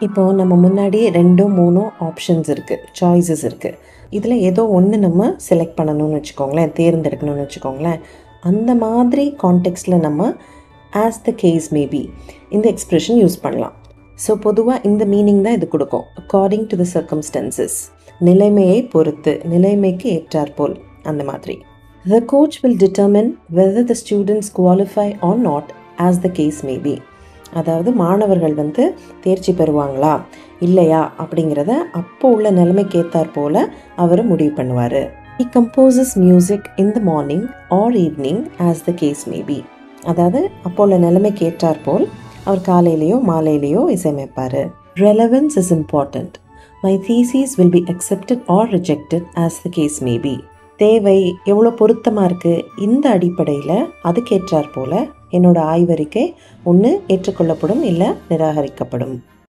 இப்போது நம்ம முன்னாடி 2-3 ஆப்ஷன்ஸ் இருக்குது, சாய்ஸஸ் இருக்குது. இதில் ஏதோ ஒன்று நம்ம செலக்ட் பண்ணணும்னு வச்சுக்கோங்களேன், தேர்ந்தெடுக்கணும்னு வச்சுக்கோங்களேன். அந்த மாதிரி கான்டெக்ஸ்டில் நம்ம ஆஸ் த கேஸ் மேபி இந்த எக்ஸ்ப்ரெஷன் யூஸ் பண்ணலாம். ஸோ பொதுவாக இந்த மீனிங் தான் இது கொடுக்கும். அக்கார்டிங் டு த சர்க்கம்ஸ்டன்சஸ், நிலைமையை பொறுத்து, நிலைமைக்கு ஏற்றாற்போல், அந்த மாதிரி. The coach will determine whether the students qualify or not as the case may be. அதாவது மாணவர்கள் தேர்ச்சி பெறுவாங்களா இல்லையா அப்படிங்கிறத அப்போ உள்ள நிலைமைக்கு ஏற்றாற் போல் அவர் முடிவு பண்ணுவார். He composes music in the morning or evening as the case may be. அதாவது அப்போ உள்ள நிலைமைக்கு ஏற்றாற் போல் அவர் காலையிலையோ மாலையிலையோ இசையமைப்பார். Relevance is important. My thesis will be accepted or rejected as the case may be. தேவை எவ்வளோ பொருத்தமாக இருக்குது, இந்த அடிப்படையில் அதுக்கேற்றாற் போல் என்னோட ஆய்வறிக்கை ஒன்று ஏற்றுக்கொள்ளப்படும் இல்லை நிராகரிக்கப்படும்.